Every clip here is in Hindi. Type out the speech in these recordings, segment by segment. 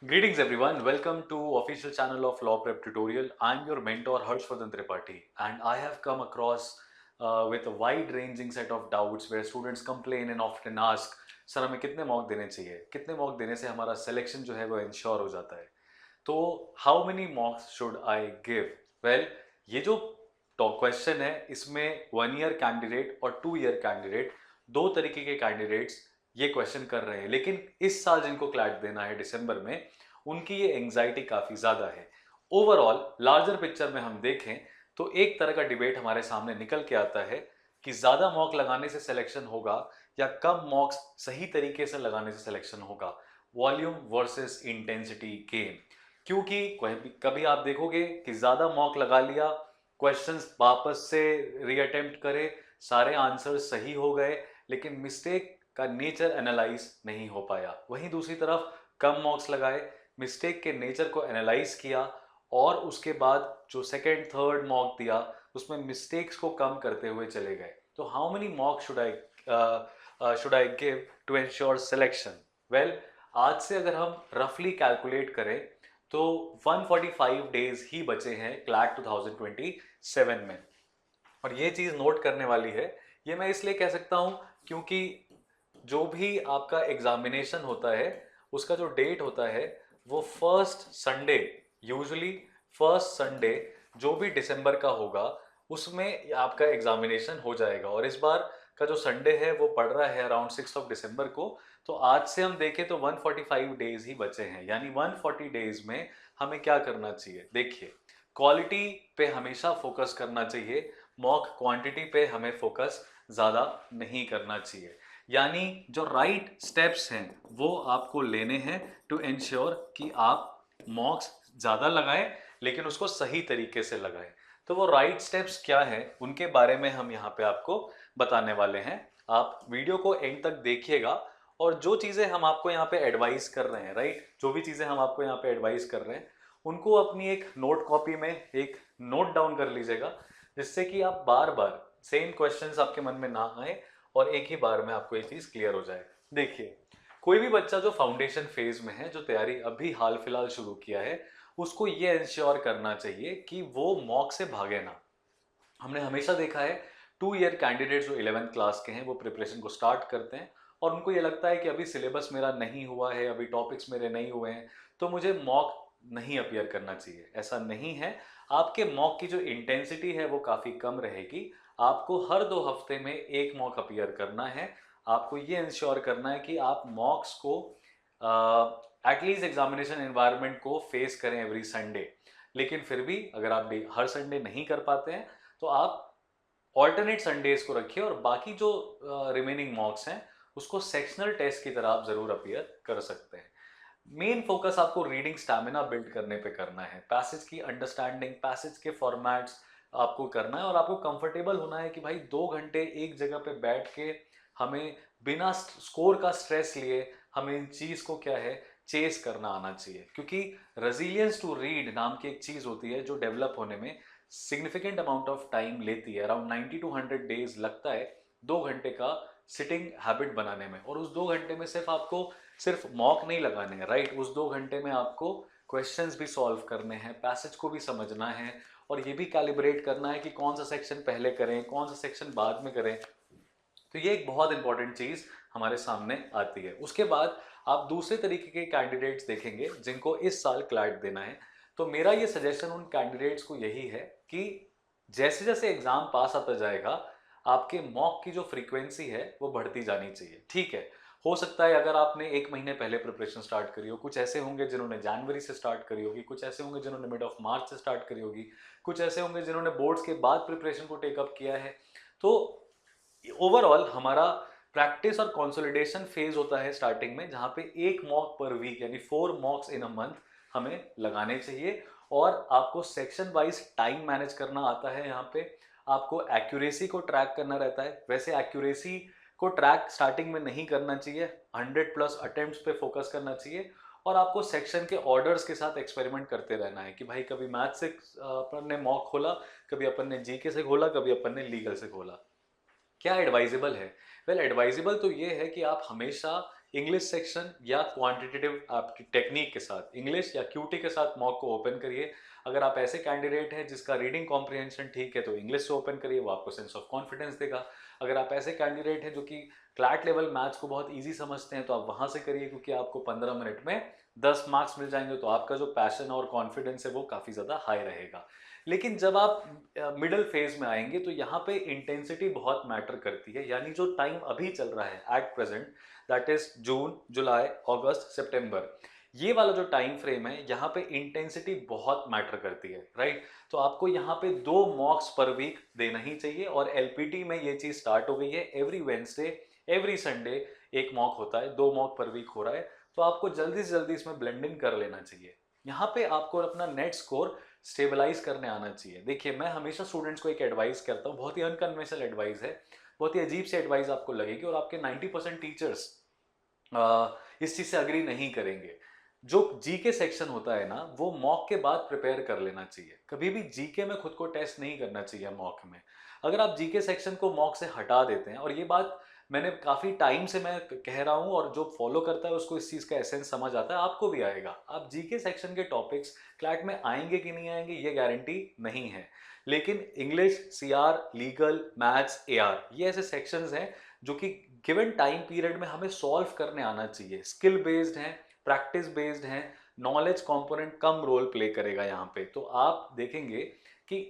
Greetings everyone, welcome to official channel of Law Prep Tutorial. I'm your mentor Harshvardhan Tripathi and I have come across with a wide ranging set of doubts where students complain and often ask sir हमें कितने मॉक देने चाहिए, कितने मॉक देने से हमारा सिलेक्शन जो है वो इंश्योर हो जाता है। तो how many मॉक्स should I give? Well, ये जो टॉप क्वेश्चन है इसमें 1 ईयर कैंडिडेट और 2 ईयर कैंडिडेट, दो तरीके के कैंडिडेट्स ये क्वेश्चन कर रहे हैं। लेकिन इस साल जिनको क्लैट देना है दिसंबर में, उनकी ये एंजाइटी काफी ज्यादा है। ओवरऑल लार्जर पिक्चर में हम देखें तो एक तरह का डिबेट हमारे सामने निकल के आता है कि ज्यादा मॉक लगाने से सिलेक्शन होगा या कम मॉक्स सही तरीके से लगाने से सिलेक्शन होगा। Volume versus intensity game. क्योंकि कभी आप देखोगे कि ज्यादा मॉक लगा लिया, क्वेश्चंस वापस से रीअटेम्प्ट करे, सारे आंसर सही हो गए, लेकिन मिस्टेक का नेचर एनालाइज नहीं हो पाया। वहीं दूसरी तरफ कम मॉक्स लगाए, मिस्टेक के नेचर को एनालाइज किया और उसके बाद जो सेकेंड थर्ड मॉक दिया उसमें मिस्टेक्स को कम करते हुए चले गए। तो how many mock should I give to ensure selection? Well, आज से अगर हम रफली कैलकुलेट करें तो 145 डेज ही बचे हैं क्लैट 2027 में। और ये चीज नोट करने वाली है। ये मैं इसलिए कह सकता हूं क्योंकि जो भी आपका एग्जामिनेशन होता है उसका जो डेट होता है वो first Sunday, usually first Sunday जो भी दिसंबर का होगा उसमें आपका एग्जामिनेशन हो जाएगा। और इस बार का जो संडे है वो पड़ रहा है अराउंड 6 दिसंबर को। तो आज से हम देखें तो 145 डेज ही बचे हैं, यानी 140 डेज में हमें क्या करना चाहिए? देखिए, क्वालिटी पे हमेशा फोकस करना चाहिए, मॉक क्वांटिटी पे हमें फोकस ज़्यादा नहीं करना चाहिए। यानी जो राइट स्टेप्स हैं वो आपको लेने हैं टू एंश्योर कि आप मॉक्स ज़्यादा लगाएं लेकिन उसको सही तरीके से लगाएं। तो वो राइट स्टेप्स क्या हैं उनके बारे में हम यहाँ पे आपको बताने वाले हैं। आप वीडियो को एंड तक देखिएगा और जो चीज़ें हम आपको यहाँ पे एडवाइस कर रहे हैं, राइट, जो भी चीज़ें हम आपको यहाँ पे एडवाइस कर रहे हैं उनको अपनी एक नोट कॉपी में एक नोट डाउन कर लीजिएगा, जिससे कि आप बार बार सेम क्वेश्चंस आपके मन में ना आए और एक ही बार में आपको ये चीज क्लियर हो जाए। देखिए, कोई भी बच्चा जो फाउंडेशन फेज में है, जो तैयारी अभी हाल फिलहाल शुरू किया है, उसको ये इंश्योर करना चाहिए कि वो मॉक से भागे ना। हमने हमेशा देखा है 2 ईयर कैंडिडेट जो 11th क्लास के हैं वो प्रिपरेशन को स्टार्ट करते हैं और उनको ये लगता है कि अभी सिलेबस मेरा नहीं हुआ है, अभी टॉपिक्स मेरे नहीं हुए हैं, तो मुझे मॉक नहीं अपियर करना चाहिए। ऐसा नहीं है। आपके मॉक की जो इंटेंसिटी है वो काफ़ी कम रहेगी। आपको हर 2 हफ्ते में एक मॉक अपियर करना है। आपको ये इंश्योर करना है कि आप मॉक्स को एटलीस्ट एग्जामिनेशन एनवायरनमेंट को फेस करें एवरी संडे। लेकिन फिर भी अगर आप हर संडे नहीं कर पाते हैं तो आप ऑल्टरनेट संडेज को रखिए और बाकी जो रिमेनिंग मॉक्स हैं उसको सेक्शनल टेस्ट की तरह आप जरूर अपियर कर सकते हैं। मेन फोकस आपको रीडिंग स्टैमिना बिल्ड करने पे करना है, पैसेज की अंडरस्टैंडिंग, पैसेज के फॉर्मेट्स आपको करना है और आपको कंफर्टेबल होना है कि भाई 2 घंटे एक जगह पे बैठ के हमें बिना स्कोर का स्ट्रेस लिए हमें इन चीज को क्या है चेस करना आना चाहिए। क्योंकि रेजिलियंस टू रीड नाम की एक चीज होती है जो डेवलप होने में सिग्निफिकेंट अमाउंट ऑफ टाइम लेती है। अराउंड 90 to 100 डेज लगता है 2 घंटे का सिटिंग हैबिट बनाने में। और उस 2 घंटे में सिर्फ मॉक नहीं लगाने हैं, राइट, उस 2 घंटे में आपको क्वेश्चंस भी सॉल्व करने हैं, पैसेज को भी समझना है और ये भी कैलिब्रेट करना है कि कौन सा सेक्शन पहले करें, कौन सा सेक्शन बाद में करें। तो ये एक बहुत इंपॉर्टेंट चीज हमारे सामने आती है। उसके बाद आप दूसरे तरीके के कैंडिडेट्स देखेंगे जिनको इस साल क्लैट देना है। तो मेरा ये सजेशन उन कैंडिडेट्स को यही है कि जैसे जैसे एग्जाम पास आता जाएगा आपके मॉक की जो फ्रीक्वेंसी है वो बढ़ती जानी चाहिए। ठीक है, हो सकता है अगर आपने 1 महीने पहले प्रिपरेशन स्टार्ट करी हो, कुछ ऐसे होंगे जिन्होंने जनवरी से स्टार्ट करी होगी, कुछ ऐसे होंगे जिन्होंने मिड ऑफ मार्च से स्टार्ट करी होगी, कुछ ऐसे होंगे जिन्होंने बोर्ड्स के बाद प्रिपरेशन को टेकअप किया है। तो ओवरऑल हमारा प्रैक्टिस और कंसोलिडेशन फेज होता है स्टार्टिंग में, जहां पे एक मॉक पर वीक यानी 4 मॉक्स इन अ मंथ हमें लगाने चाहिए। और आपको सेक्शन वाइज टाइम मैनेज करना आता है। यहाँ पे आपको एक्यूरेसी को ट्रैक करना रहता है। वैसे एक्यूरेसी को ट्रैक स्टार्टिंग में नहीं करना चाहिए, 100+ अटेम्प्ट्स पे फोकस करना चाहिए। और आपको सेक्शन के ऑर्डर्स के साथ एक्सपेरिमेंट करते रहना है कि भाई कभी मैथ से अपन ने मॉक खोला, कभी अपन ने जीके से खोला, कभी अपन ने लीगल से खोला। क्या एडवाइजेबल है? वेल, एडवाइजेबल तो ये है कि आप हमेशा इंग्लिश सेक्शन या क्वांटिटेटिव आपकी टेक्निक के साथ, इंग्लिश या क्यूटी के साथ मॉक को ओपन करिए। अगर आप ऐसे कैंडिडेट हैं जिसका रीडिंग कॉम्प्रिहेंशन ठीक है तो इंग्लिश से ओपन करिए, वो आपको सेंस ऑफ कॉन्फिडेंस देगा। अगर आप ऐसे कैंडिडेट हैं जो कि क्लैट लेवल मैथ्स को बहुत ईजी समझते हैं तो आप वहाँ से करिए, क्योंकि आपको 15 मिनट में 10 मार्क्स मिल जाएंगे, तो आपका जो पैशन और कॉन्फिडेंस है वो काफ़ी ज़्यादा हाई रहेगा। लेकिन जब आप मिडिल फेज में आएंगे तो यहाँ पे इंटेंसिटी बहुत मैटर करती है, यानी जो टाइम अभी चल रहा है at present, that is June, July, August, September, ये वाला जो टाइम फ्रेम है यहाँ पे इंटेंसिटी बहुत मैटर करती है, राइट। तो आपको यहाँ पे 2 मॉक्स पर वीक देना ही चाहिए, और एलपीटी में ये चीज स्टार्ट हो गई है, एवरी वेंसडे, एवरी संडे एक मॉक होता है, 2 मॉक पर वीक हो रहा है। तो आपको जल्दी से जल्दी इसमें ब्लेंड इन कर लेना चाहिए। यहाँ पे आपको अपना नेट स्कोर स्टेबलाइज करने आना चाहिए। देखिए, मैं हमेशा स्टूडेंट्स को एक एडवाइस करता हूँ, बहुत ही अनकन्वेंशनल एडवाइस है, बहुत ही अजीब सी एडवाइस आपको लगेगी, और आपके 90% टीचर्स इस चीज से अग्री नहीं करेंगे। जो जीके सेक्शन होता है ना, वो मॉक के बाद प्रिपेयर कर लेना चाहिए। कभी भी जीके में खुद को टेस्ट नहीं करना चाहिए मॉक में। अगर आप जीके सेक्शन को मॉक से हटा देते हैं, और ये बात मैंने काफी टाइम से मैं कह रहा हूं, और जो फॉलो करता है उसको इस चीज का एसेंस समझ आता है, आपको भी आएगा। आप जीके सेक्शन के टॉपिक्स क्लैट में आएंगे कि नहीं आएंगे ये गारंटी नहीं है, लेकिन English, CR, legal, maths, AR, ये ऐसे सेक्शंस हैं जो कि गिवन टाइम पीरियड में हमें सॉल्व करने आना चाहिए। स्किल बेस्ड हैं, प्रैक्टिस बेस्ड हैं, नॉलेज कंपोनेंट कम रोल प्ले करेगा यहाँ पे। तो आप देखेंगे कि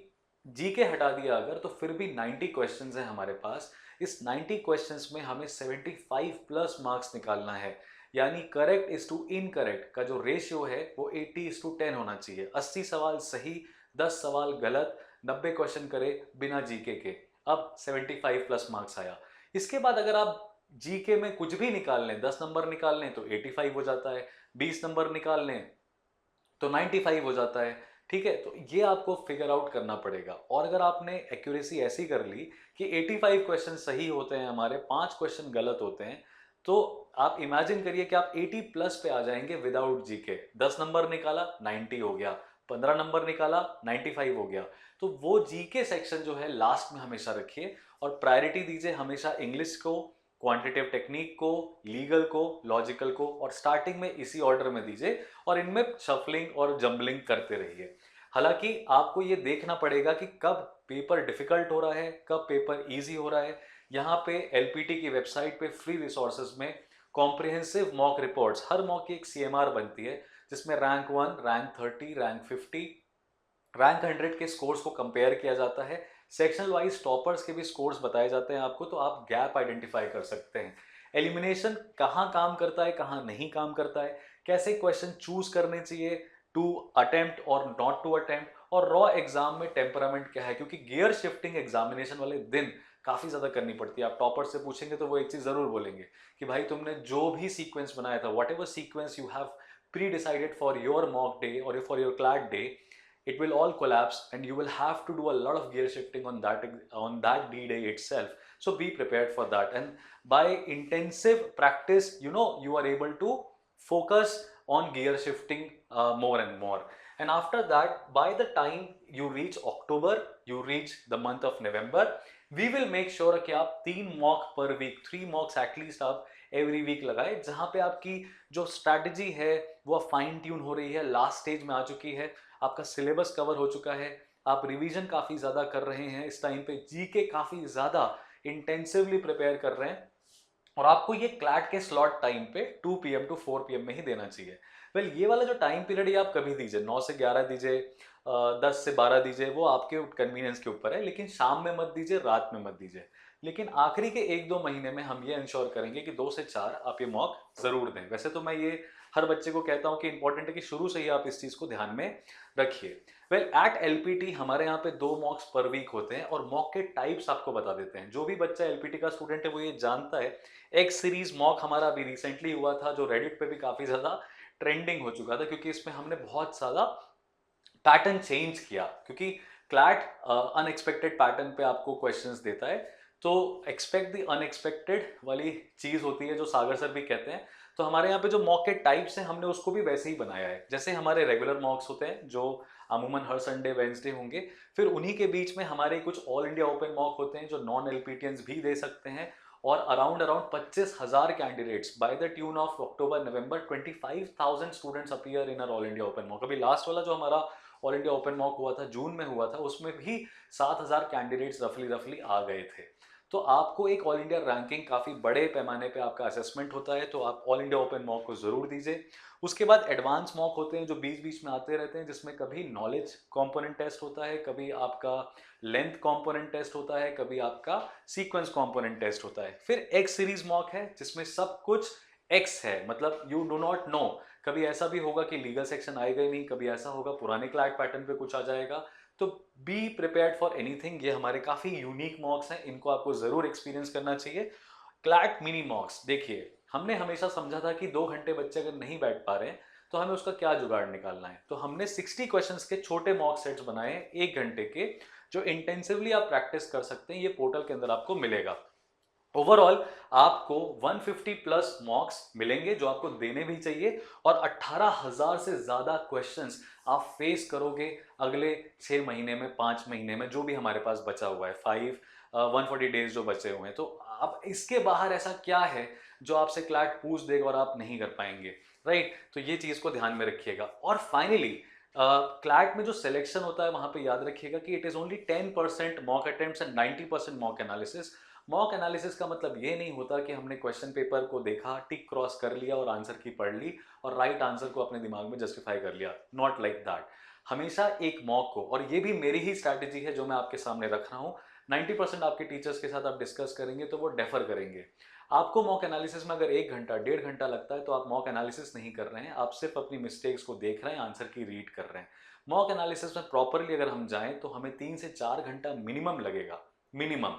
जीके हटा दिया अगर, तो फिर भी 90 क्वेश्चंस हैं हमारे पास। इस 90 क्वेश्चंस में हमें 75 प्लस मार्क्स निकालना है, यानी करेक्ट इज टू इनकरेक्ट का जो रेशियो है वो 80:10 होना चाहिए। 80 सवाल सही, 10 सवाल गलत, 90 क्वेश्चन करे बिना जीके के, अब 75 प्लस मार्क्स आया। इसके बाद अगर आप जीके में कुछ भी निकाल लें, 10 नंबर निकाल लें तो 85 हो जाता है, 20 नंबर निकाल लें तो 95 हो जाता है। ठीक है, तो ये आपको फिगर आउट करना पड़ेगा। और अगर आपने एक्यूरेसी ऐसी कर ली कि 85 क्वेश्चन सही होते हैं हमारे, 5 क्वेश्चन गलत होते हैं, तो आप इमेजिन करिए कि आप 80 प्लस पे आ जाएंगे विदाउट जीके। 10 नंबर निकाला 90 हो गया, 15 नंबर निकाला 95 हो गया। तो वो जीके सेक्शन जो है लास्ट में हमेशा रखिए, और प्रायोरिटी दीजिए हमेशा इंग्लिश को, क्वांटिटेटिव टेक्निक को, लीगल को, लॉजिकल को, और स्टार्टिंग में इसी ऑर्डर में दीजिए, और इनमें शफलिंग और जंबलिंग करते रहिए। हालांकि आपको ये देखना पड़ेगा कि कब पेपर डिफिकल्ट हो रहा है, कब पेपर इजी हो रहा है। यहाँ पे एलपीटी की वेबसाइट पे फ्री रिसोर्सेज में कॉम्प्रिहेंसिव मॉक रिपोर्ट्स, हर मॉक की एक सीएमआर बनती है, जिसमें रैंक 1, रैंक 30, रैंक 50, रैंक 100 के स्कोर्स को कंपेयर किया जाता है। सेक्शनल वाइज टॉपर्स के भी स्कोर्स बताए जाते हैं आपको, तो आप गैप आइडेंटिफाई कर सकते हैं। एलिमिनेशन कहाँ काम करता है, कहाँ नहीं काम करता है, कैसे क्वेश्चन चूज करने चाहिए, टू अटेम्प्ट और नॉट टू अटेम्प्ट, और रॉ एग्जाम में टेम्परामेंट क्या है, क्योंकि गियर शिफ्टिंग एग्जामिनेशन वाले दिन काफी ज्यादा करनी पड़ती है। आप टॉपर से पूछेंगे तो वो एक चीज जरूर बोलेंगे कि भाई तुमने जो भी सीक्वेंस बनाया था, whatever sequence you have predecided for your mock day और for your CLAT day, it will all collapse and you will have to do a lot of gear shifting on that D-day itself. So be prepared for that, and by intensive practice, you are able to focus on gear shifting more and more. And after that, by the time you reach October, you reach the month of November, we will make sure कि आप 3 mock per week, 3 mocks at least आप एवरी वीक लगाए, जहां पे आपकी जो स्ट्रैटेजी है वो फाइन ट्यून हो रही है, लास्ट स्टेज में आ चुकी है, आपका सिलेबस कवर हो चुका है, आप रिवीजन काफी ज्यादा कर रहे हैं इस टाइम पे, जीके काफी ज्यादा इंटेंसिवली प्रिपेयर कर रहे हैं, और आपको ये क्लैट के स्लॉट टाइम पे 2 PM to 4 PM में ही देना चाहिए। वेल, ये वाला जो टाइम पीरियड है आप कभी दीजिए, 9 से 11 दीजिए, 10 से 12 दीजिए, वो आपके कन्वीनियंस के ऊपर है, लेकिन शाम में मत दीजिए, रात में मत दीजिए। लेकिन आखिरी के 1-2 महीने में हम ये इंश्योर करेंगे कि 2 से 4 आप ये मॉक जरूर दें। वैसे तो मैं ये हर बच्चे को कहता हूं कि इंपॉर्टेंट है कि शुरू से ही आप इस चीज को ध्यान में रखिए। वेल, एट एलपीटी हमारे यहाँ पे 2 मॉक्स पर वीक होते हैं, और मॉक के टाइप्स आपको बता देते हैं। जो भी बच्चा एलपीटी का स्टूडेंट है वो ये जानता है। एक्स सीरीज मॉक हमारा अभी रिसेंटली हुआ था, जो रेडिट पे भी काफी ज्यादा ट्रेंडिंग हो चुका था, क्योंकि इसमें हमने बहुत ज्यादा पैटर्न चेंज किया, क्योंकि क्लैट अनएक्सपेक्टेड पैटर्न पे आपको क्वेश्चंस देता है। तो एक्सपेक्ट द अनएक्सपेक्टेड वाली चीज होती है, जो सागर सर भी कहते हैं। तो हमारे यहाँ पे जो मॉक के टाइप्स हैं, हमने उसको भी वैसे ही बनाया है, जैसे हमारे रेगुलर मॉक्स होते हैं जो अमूमन हर संडे वेंसडे होंगे। फिर उन्हीं के बीच में हमारे कुछ ऑल इंडिया ओपन मॉक होते हैं जो नॉन एलपीटियंस भी दे सकते हैं, और around 25,000 candidates by the tune of October November 25,000 students appear in all India open mock. अभी लास्ट वाला जो हमारा ऑल इंडिया ओपन मॉक हुआ था, जून में हुआ था, उसमें भी 7,000 कैंडिडेट्स रफली रफली आ गए थे। तो आपको एक ऑल इंडिया रैंकिंग काफ़ी बड़े पैमाने पे आपका असेसमेंट होता है, तो आप ऑल इंडिया ओपन मॉक को ज़रूर दीजिए। उसके बाद एडवांस मॉक होते हैं जो बीच बीच में आते रहते हैं, जिसमें कभी नॉलेज कंपोनेंट टेस्ट होता है, कभी आपका लेंथ कंपोनेंट टेस्ट होता है, कभी आपका सीक्वेंस कंपोनेंट टेस्ट होता है। फिर एक्स सीरीज मॉक है जिसमें सब कुछ एक्स है, मतलब यू डू नॉट नो। कभी ऐसा भी होगा कि लीगल सेक्शन आएगा ही नहीं, कभी ऐसा होगा पुराने क्लैट पैटर्न पे कुछ आ जाएगा। तो बी प्रिपेयर्ड फॉर एनीथिंग। ये हमारे काफ़ी यूनिक मॉक्स हैं, इनको आपको ज़रूर एक्सपीरियंस करना चाहिए। क्लैट मिनी मॉक्स, देखिए हमने हमेशा समझा था कि 2 घंटे बच्चे अगर नहीं बैठ पा रहे हैं तो हमें उसका क्या जुगाड़ निकालना है। तो हमने 60 क्वेश्चंस के छोटे मॉक सेट्स बनाए 1 घंटे के, जो इंटेंसिवली आप प्रैक्टिस कर सकते हैं। ये पोर्टल के अंदर आपको मिलेगा। ओवरऑल आपको 150 प्लस मॉक्स मिलेंगे जो आपको देने भी चाहिए, और 18,000 से ज़्यादा क्वेश्चंस आप फेस करोगे अगले 6 महीने में, 5 महीने में, जो भी हमारे पास बचा हुआ है, 140 डेज जो बचे हुए हैं। तो अब इसके बाहर ऐसा क्या है जो आपसे क्लैट पूछ देगा और आप नहीं कर पाएंगे, राइट? तो ये चीज़ को ध्यान में रखिएगा। और फाइनली क्लैट में जो सिलेक्शन होता है वहां पे याद रखिएगा कि it is only 10% mock attempts and 90% mock analysis. Mock analysis का मतलब ये नहीं होता कि हमने क्वेश्चन पेपर को देखा, टिक क्रॉस कर लिया और आंसर की पढ़ ली और राइट आंसर को अपने दिमाग में जस्टिफाई कर लिया। Not like that. हमेशा एक मॉक को, और ये भी मेरी ही स्ट्रैटेजी है जो मैं आपके सामने रख रहा हूँ, 90% आपके टीचर्स के साथ आप डिस्कस करेंगे तो वो डेफर करेंगे। आपको मॉक एनालिसिस में अगर 1 घंटा 1.5 घंटा लगता है तो आप मॉक एनालिसिस नहीं कर रहे हैं, आप सिर्फ अपनी मिस्टेक्स को देख रहे हैं, आंसर की रीड कर रहे हैं। मॉक एनालिसिस में प्रॉपरली अगर हम जाएं तो हमें 3 से 4 घंटा मिनिमम लगेगा, मिनिमम।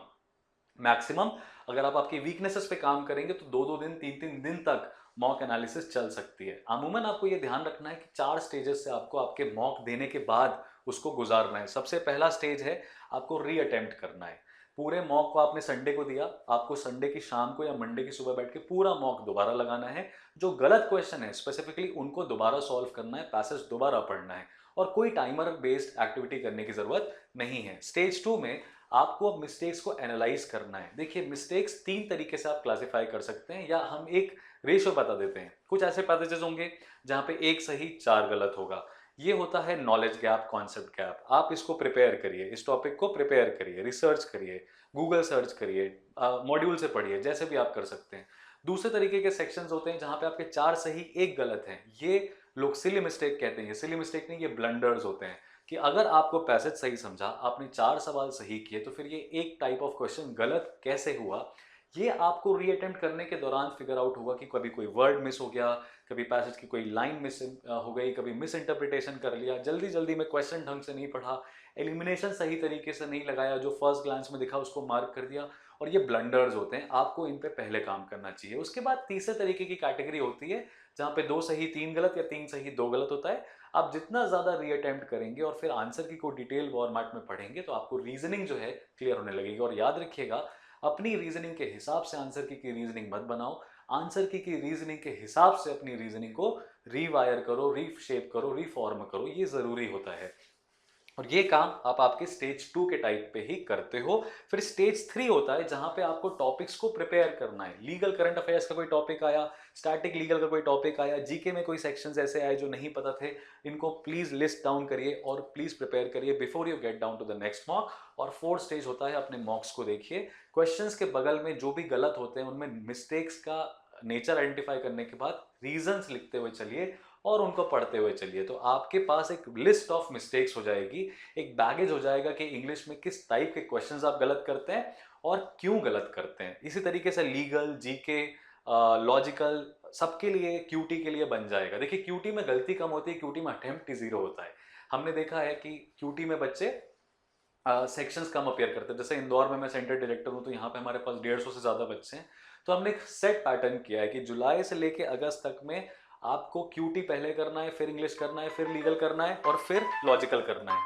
मैक्सिमम अगर आप आपकी वीकनेसेस पे काम करेंगे तो 2-2 दिन 3-3 दिन तक मॉक एनालिसिस चल सकती है। अमूमन आपको ये ध्यान रखना है कि 4 स्टेजेस से आपको आपके मॉक देने के बाद उसको गुजारना है। सबसे पहला स्टेज है आपको री अटेम्प्ट करना है। पूरे मॉक को आपने संडे को दिया, आपको संडे की शाम को या मंडे की सुबह बैठ के पूरा मॉक दोबारा लगाना है। जो गलत क्वेश्चन है स्पेसिफिकली उनको दोबारा सॉल्व करना है, पैसेज दोबारा पढ़ना है, और कोई टाइमर बेस्ड एक्टिविटी करने की जरूरत नहीं है। स्टेज 2 में आपको अब मिस्टेक्स को एनालाइज करना है। देखिए मिस्टेक्स 3 तरीके से आप क्लासिफाई कर सकते हैं, या हम एक रेशियो बता देते हैं। कुछ ऐसे पैसेजेस होंगे जहां पे 1 सही 4 गलत होगा। ये होता है नॉलेज गैप, कॉन्सेप्ट गैप। आप इसको प्रिपेयर करिए, इस टॉपिक को प्रिपेयर करिए, रिसर्च करिए, गूगल सर्च करिए, मॉड्यूल से पढ़िए, जैसे भी आप कर सकते हैं। दूसरे तरीके के सेक्शंस होते हैं जहां पे आपके 4 सही 1 गलत हैं। ये लोग सिली मिस्टेक कहते हैं। ये सिली मिस्टेक नहीं, ये ब्लंडर्स होते हैं। कि अगर आपको पैसेज सही समझा, आपने 4 सवाल सही किए, तो फिर ये एक टाइप ऑफ क्वेश्चन गलत कैसे हुआ, ये आपको रीअटेम्प्ट करने के दौरान फिगर आउट होगा कि कभी कोई वर्ड मिस हो गया, कभी पैसेज की कोई लाइन मिस हो गई, कभी मिस इंटरप्रिटेशन कर लिया, जल्दी जल्दी में क्वेश्चन ढंग से नहीं पढ़ा, एलिमिनेशन सही तरीके से नहीं लगाया, जो फर्स्ट ग्लांस में दिखा उसको मार्क कर दिया, और ये ब्लंडर्स होते हैं। आपको इन पे पहले काम करना चाहिए। उसके बाद तीसरे तरीके की कैटेगरी होती है जहाँ पे 2 सही 3 गलत या 3 सही 2 गलत होता है। आप जितना ज़्यादा रीअटेम्प्ट करेंगे और फिर आंसर की कोई डिटेल फॉर्मेट में पढ़ेंगे तो आपको रीजनिंग जो है क्लियर होने लगेगी। और याद रखिएगा, अपनी रीजनिंग के हिसाब से आंसर की रीजनिंग मत बनाओ। आंसर की रीजनिंग के हिसाब से अपनी रीजनिंग को रीवायर करो, रीशेप करो, रीफॉर्म करो। ये ज़रूरी होता है। और ये काम आप आपके स्टेज 2 के टाइप पे ही करते हो। फिर स्टेज 3 होता है जहां पे आपको टॉपिक्स को प्रिपेयर करना है। लीगल करंट अफेयर्स का कोई टॉपिक आया, स्टैटिक लीगल का कोई टॉपिक आया, जीके में कोई सेक्शंस ऐसे आए जो नहीं पता थे, इनको प्लीज लिस्ट डाउन करिए और प्लीज प्रिपेयर करिए before you get down to the next mock. और 4th स्टेज होता है अपने मॉक्स को देखिए, क्वेश्चंस के बगल में जो भी गलत होते हैं उनमें मिस्टेक्स का नेचर आइडेंटिफाई करने के बाद रीजंस लिखते हुए चलिए और उनको पढ़ते हुए चलिए। तो आपके पास एक लिस्ट ऑफ मिस्टेक्स हो जाएगी, एक बैगेज हो जाएगा कि इंग्लिश में किस टाइप के क्वेश्चंस आप गलत करते हैं और क्यों गलत करते हैं। इसी तरीके से लीगल, जीके, लॉजिकल, सबके लिए क्यूटी के लिए बन जाएगा। देखिए क्यूटी में गलती कम होती है, क्यूटी में अटेम्प्ट ही 0 होता है। हमने देखा है कि क्यूटी में बच्चे सेक्शंस कम अपेयर करते हैं। जैसे इंदौर में मैं सेंटर डायरेक्टर हूँ तो यहाँ पे हमारे पास 150 से ज़्यादा बच्चे हैं। तो हमने एक सेट पैटर्न किया है कि जुलाई से लेके अगस्त तक में आपको क्यूटी पहले करना है, फिर इंग्लिश करना है, फिर लीगल करना है और फिर लॉजिकल करना है।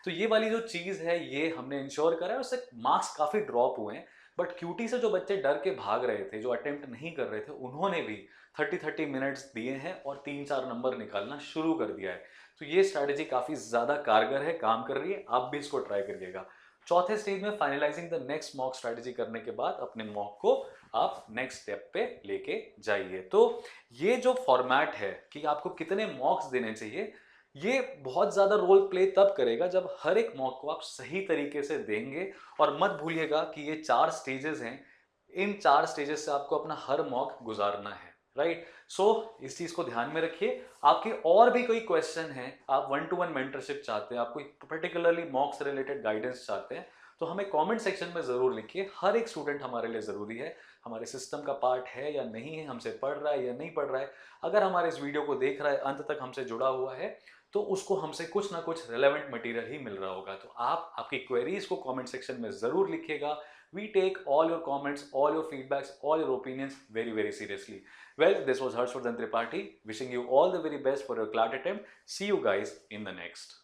तो ये वाली जो चीज़ है ये हमने इंश्योर करा है, उससे मार्क्स काफ़ी ड्रॉप हुए हैं। बट क्यूटी से जो बच्चे डर के भाग रहे थे, जो अटेम्प्ट नहीं कर रहे थे, उन्होंने भी 30-30 मिनट्स दिए हैं और 3-4 नंबर निकालना शुरू कर दिया है। तो ये स्ट्रैटेजी काफ़ी ज़्यादा कारगर है, काम कर रही है, आप भी इसको ट्राई करिएगा। चौथे स्टेज में finalising the next mock strategy करने के बाद अपने मॉक को आप नेक्स्ट स्टेप पे लेके जाइए। तो ये जो फॉर्मेट है कि आपको कितने मॉक्स देने चाहिए, ये बहुत ज़्यादा रोल प्ले तब करेगा जब हर एक मॉक को आप सही तरीके से देंगे। और मत भूलिएगा कि ये 4 स्टेजेस हैं, इन 4 स्टेजेस से आपको अपना हर मॉक गुजारना है, राइट। सो इस चीज़ को ध्यान में रखिए। आपके और भी कोई क्वेश्चन है, आप 1-to-1 मेंटरशिप चाहते हैं, आप कोई पर्टिकुलरली मॉक से रिलेटेड गाइडेंस चाहते हैं, तो हमें कमेंट सेक्शन में ज़रूर लिखिए। हर एक स्टूडेंट हमारे लिए ज़रूरी है, हमारे सिस्टम का पार्ट है या नहीं है, हमसे पढ़ रहा है या नहीं पढ़ रहा है। अगर हमारे इस वीडियो को देख रहा है, अंत तक हमसे जुड़ा हुआ है, तो उसको हमसे कुछ ना कुछ रिलेवेंट मटेरियल ही मिल रहा होगा। तो आप आपकी क्वेरीज को कमेंट सेक्शन में ज़रूर लिखिएगा। We take all your comments, all your feedbacks, all your opinions very, very seriously. Well, this was Harshvardhan Tripathi wishing you all the very best for your CLAT attempt. See you guys in the next.